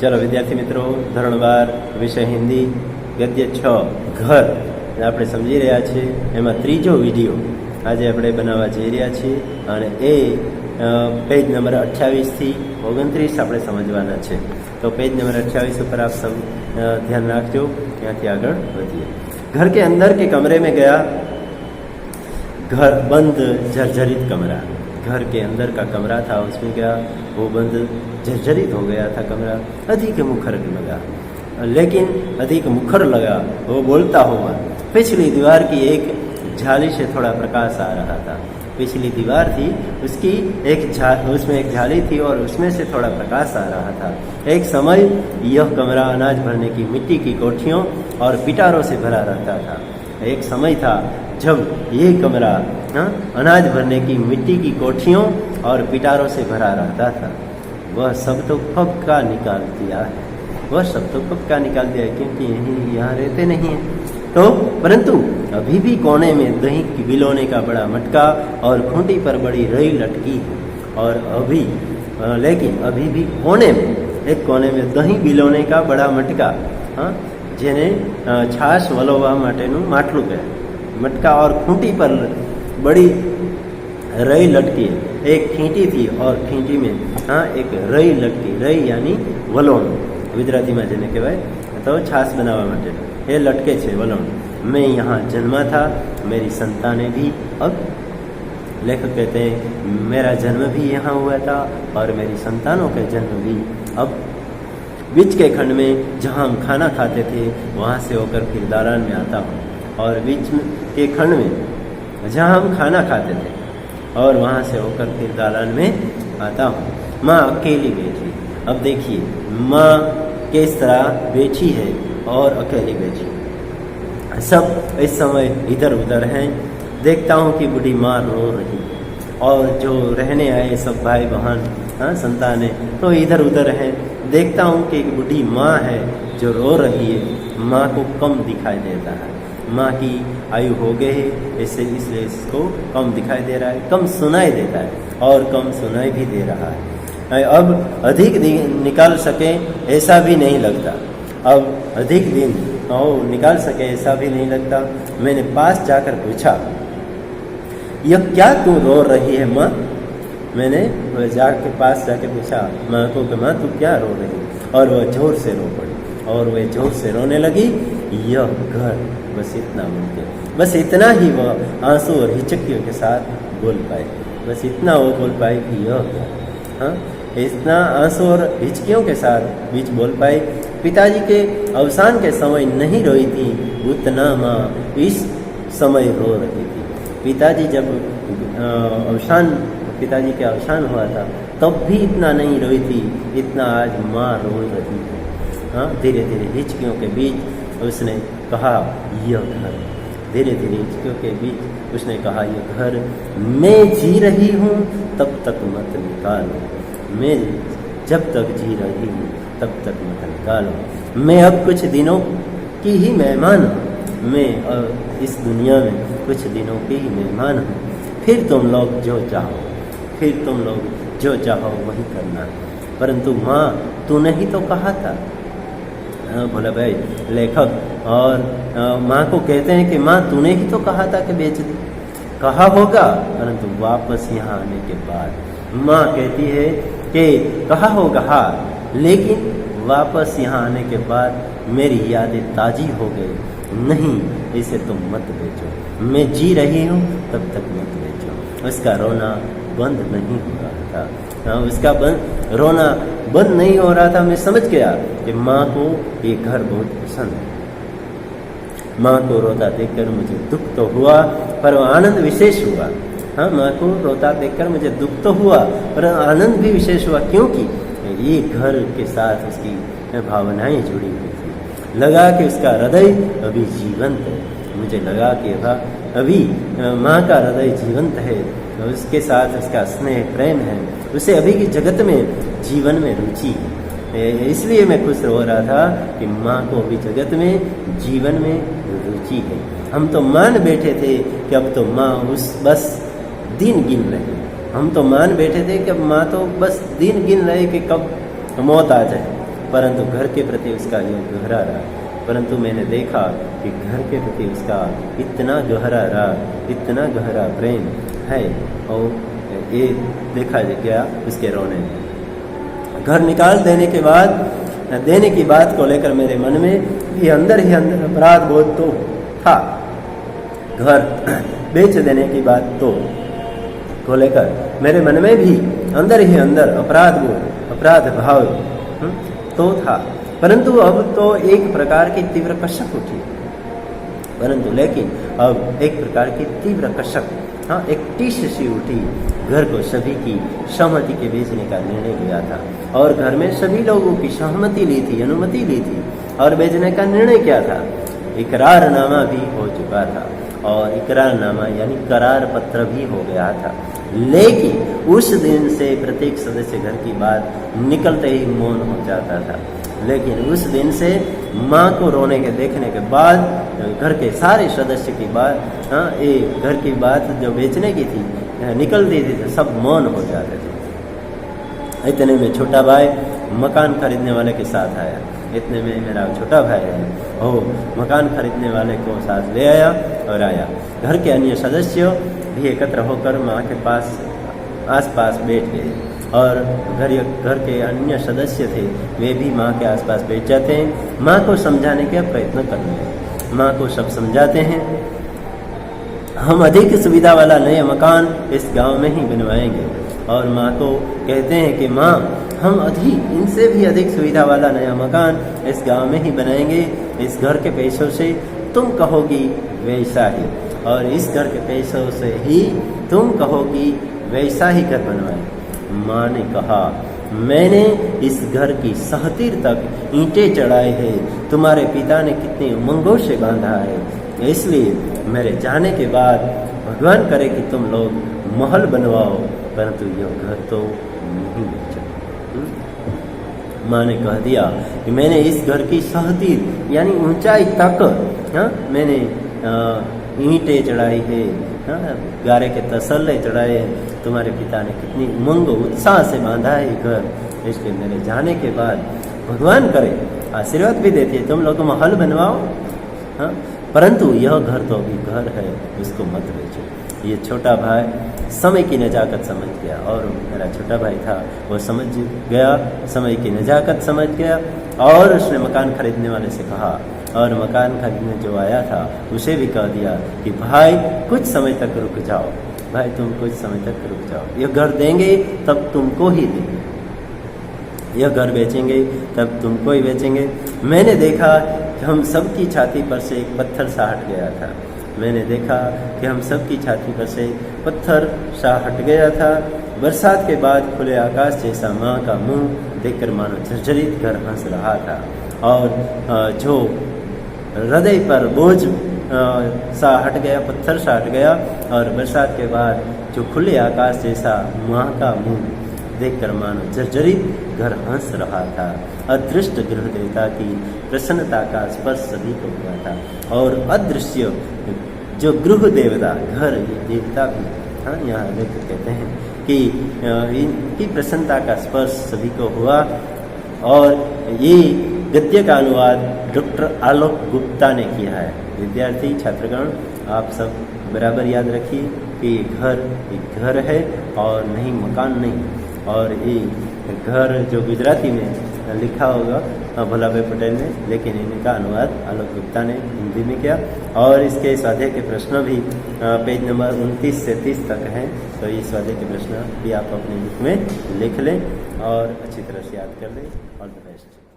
ચલો વિદ્યાર્થી મિત્રો, ધોરણ 12 વિષય હિન્દી ગદ્ય 6 ઘર આપણે સમજી રહ્યા છીએ. એમાં ત્રીજો વિડીયો આજે આપણે બનાવવા જઈ રહ્યા છીએ અને એ પેજ નંબર 28 થી 29 આપણે સમજવાના છે. તો પેજ નંબર 28 ઉપર આપ સૌ ध्यान रखो. ત્યાંથી આગળ વધીએ. घर के अंदर के कमरे में गया. घर बंद जर्जरित कमरा, घर के अंदर का कमरा था, उसमें गया, वो बंद जर्जरित हो गया था कमरा. अधिक मुखर लगा, लेकिन अधिक मुखर लगा वो बोलता हुआ. पिछली दीवार की एक झाली से थोड़ा प्रकाश आ रहा था. पिछली दीवार थी उसकी उसमें एक झाली थी और उसमें से थोड़ा प्रकाश आ रहा था. एक समय यह कमरा अनाज भरने की मिट्टी की कोठियों और पिटारों से भरा रहता था. एक समय था जब ये कमरा अनाज भरने की मिट्टी की कोठियों और पिटारों से भरा रहता था. वह सब तो पक्का निकाल दिया है, वह सब तो पक्का निकाल दिया है, क्योंकि यहाँ रहते नहीं हैं. तो परंतु अभी भी कोने में दही की बिलोने का बड़ा मटका और खूंटी पर बड़ी रई लटकी है. और लेकिन अभी भी एक कोने में दही बिलोने का बड़ा मटका, જેને છાશ વલોવા માટેનું માટલું કહે, મટકા और खूंटी पर बड़ी रई लटकी है. एक खींटी थी और खींटी में एक रई लटकी. रई यानी વલોણ ગુજરાતીમાં જેને કહેવાય, તો છાશ બનાવવા માટે એ લટકે છે વલોણ. मैं यहाँ जन्मा था, मेरी संतानें भी. अब लेखक कहते हैं मेरा जन्म भी यहाँ हुआ था और मेरी संतानों का जन्म भी. अब बीच के खंड में जहाँ हम खाना खाते थे वहाँ से होकर फिर दालान में आता हूँ. और बीच के खंड में जहाँ हम खाना खाते थे और वहाँ से होकर फिर दालान में आता हूँ. माँ अकेली बैठी. अब देखिए माँ किस तरह बैठी है और अकेली बैठी. सब इस समय इधर उधर हैं. देखता हूँ कि बूढ़ी माँ रो रही है और जो रहने आए सब भाई बहन संतानें तो इधर उधर हैं. देखता हूँ कि एक बूढ़ी माँ है जो रो रही है. माँ को कम दिखाई देता है, माँ की आयु हो गई है इसलिए इसको कम दिखाई दे रहा है, कम सुनाई देता है और कम सुनाई भी दे रहा है. अब अधिक दिन निकाल सके ऐसा भी नहीं लगता. अब अधिक दिन निकाल सके ऐसा भी नहीं लगता. मैंने पास जाकर पूछा यह क्या तू रो रही है माँ. मैंने पास जाके पूछा माँ को कि माँ तू क्या रो रही. और वह जोर से रो पड़ी और वह जोर से रोने लगी. यह घर, बस इतना बोलते, बस इतना ही वह आंसू और हिचकियों के साथ बोल पाए. बस इतना वो बोल पाए कि यह घर, इतना आंसू और हिचकियों के साथ बीच बोल पाए. पिताजी के अवसान के समय नहीं रोई थी उतना माँ इस समय रो रही थी. पिताजी जब पिताजी के अवसान हुआ था तब भी इतना नहीं रोई थी इतना आज माँ रो रही है. धीरे धीरे हिचकियों के बीच उसने कहा यह घर. धीरे धीरे हिचकियों के बीच उसने कहा यह घर. मैं जी रही हूँ तब तक मत निकालो, मैं जब तक जी रही हूँ तब तक मत निकालो. मैं अब कुछ दिनों की ही मेहमान हूँ, मैं इस दुनिया में कुछ दिनों की ही मेहमान हूँ. फिर तुम लोग जो चाहो वही करना. परंतु माँ तूने ही तो कहा था. बोला भाई लेखक और माँ को कहते हैं कि माँ तूने ही तो कहा था कि बेच दे. कहा होगा परंतु वापस यहाँ आने के बाद. माँ कहती है कि कहा होगा हाँ, लेकिन वापस यहाँ आने के बाद मेरी यादें ताज़ी हो गई. नहीं इसे तुम मत बेचो, मैं जी रही हूँ तब तक मत बेचो. उसका रोना बंद नहीं हो रहा था, उसका रोना बंद नहीं हो रहा था. मैं समझ गया कि माँ को ये घर बहुत पसंद है. माँ को रोता देखकर मुझे दुख तो हुआ पर आनंद विशेष हुआ. माँ को रोता देखकर मुझे दुख तो हुआ पर आनंद भी विशेष हुआ, क्योंकि ये घर के साथ उसकी भावनाएं जुड़ी हुई थी. लगा कि उसका हृदय अभी जीवंत है. मुझे लगा कि अभी माँ का हृदय जीवंत है, उसके साथ उसका स्नेह प्रेम है, उसे अभी की जगत में जीवन में रुचि है. इसलिए मैं खुश हो रहा था कि माँ को अभी जगत में जीवन में रुचि है. हम तो मान बैठे थे कि अब तो माँ बस दिन गिन रही. हम तो मान बैठे थे कि माँ तो बस दिन गिन रहे कि कब मौत आ जाए. परंतु घर के प्रति उसका योग गहरा रहा। परंतु मैंने देखा कि घर के प्रति उसका इतना गहरा राग, इतना गहरा प्रेम है, और ये देखा गया उसके रोने में। घर निकाल देने की बात को लेकर मेरे मन में भी अंदर ही अंदर अपराध बोध तो था। घर बेच देने की बात को लेकर मेरे मन में भी अंदर ही अंदर अपराध बोध, अपराध भाव तो था। परंतु अब तो एक प्रकार की तीव्र कसक उठी, परंतु लेकिन अब एक प्रकार की तीव्र कसक, एक टीस सी उठी। घर को सभी की सहमति के बेचने का निर्णय लिया था, और घर में सभी लोगों की सहमति ली थी, अनुमति ली थी, और बेचने का निर्णय क्या था? इकरारनामा भी हो चुका था, और इकरारनामा यानी करार पत्र भी हो गया था। लेकिन उस दिन से प्रत्येक सदस्य घर की बात निकलते ही मौन हो जाता था। लेकिन उस दिन से माँ को रोने के देखने के बाद घर के सारे सदस्य की बात, ये घर की बात जो बेचने की थी निकलती थी, तो सब मौन हो जाते थे। इतने में छोटा भाई मकान खरीदने वाले के साथ आया। इतने में मेरा छोटा भाई है, मकान खरीदने वाले को साथ ले आया और आया। घर के अन्य सदस्य भी एकत्र होकर माँ के पास आसपास बैठ गए, और घर के अन्य सदस्य थे, वे भी माँ के आसपास बैठ जाते हैं। माँ को समझाने का प्रयत्न करते हैं। माँ को सब समझाते हैं, हम अधिक सुविधा वाला नया मकान इस गांव में ही बनवाएंगे। और माँ को कहते हैं कि माँ, हम इनसे भी अधिक सुविधा वाला नया मकान इस गांव में ही बनाएंगे। इस घर के पैसों से तुम कहोगी वैसा ही, और इस घर के पैसों से ही तुम कहोगी वैसा ही घर बनवाए। माँ ने कहा, मैंने इस घर की सहतीर तक ईंटें चढ़ाई है, तुम्हारे पिता ने कितनी उमंगों से बांधा है, इसलिए मेरे जाने के बाद भगवान करे कि तुम लोग महल बनवाओ, परंतु यह घर तो नहीं बेचो। माँ ने कह दिया कि मैंने इस घर की सहतीर यानी ऊंचाई तक मैंने ईंटें चढ़ाई है, गारे के तसल्ले चढ़ाए, तुम्हारे पिता ने कितनी उमंग उत्साह से बांधा है घर, इसलिए मेरे जाने के बाद भगवान करे आशीर्वाद भी देती है, तुम लोग महल बनवाओ, परंतु यह घर तो अभी घर है, इसको मत बेचो। ये छोटा भाई समय की नजाकत समझ गया, और मेरा छोटा भाई था वो समझ गया, समय की नजाकत समझ गया, और उसने मकान खरीदने वाले से कहा, और मकान खरीदने जो आया था उसे भी कह दिया कि भाई कुछ समय तक रुक जाओ, भाई तुम कुछ समय तक रुक जाओ, यह घर देंगे तब तुमको ही देंगे, यह घर बेचेंगे तब तुमको ही बेचेंगे। मैंने देखा कि हम सबकी छाती पर से एक पत्थर सा हट गया था, मैंने देखा कि हम सबकी छाती पर से पत्थर सा हट गया था। बरसात के बाद खुले आकाश जैसा माँ का मुंह देखकर मानो जर्जरित कर हंस रहा था, और जो हृदय पर बोझ सा हट गया, पत्थर सा हट गया, और बरसात के बाद जो खुले आकाश जैसा माँ का मुंह देखकर मानो जर्जरित घर हंस रहा था। अदृष्ट गृह देवता की प्रसन्नता का स्पर्श सभी को हुआ था, और अदृश्य जो गृह देवता घर देवता भी, यहाँ लेखक कहते हैं कि इनकी प्रसन्नता का स्पर्श सभी को हुआ। और ये गद्य का अनुवाद डॉक्टर आलोक गुप्ता ने किया है। विद्यार्थी छात्रगण आप सब बराबर याद रखिए कि ये घर है और नहीं मकान नहीं, और ये घर जो गुजराती में लिखा होगा भोला भाई पटेल ने, लेकिन इनका अनुवाद आलोक गुप्ता ने हिंदी में किया। और इसके स्वाध्याय के प्रश्न भी पेज नंबर 29 से 30 तक हैं, तो ये स्वाध्याय के प्रश्न भी आप अपने बुक में लिख लें और अच्छी तरह से याद कर लें। All the best.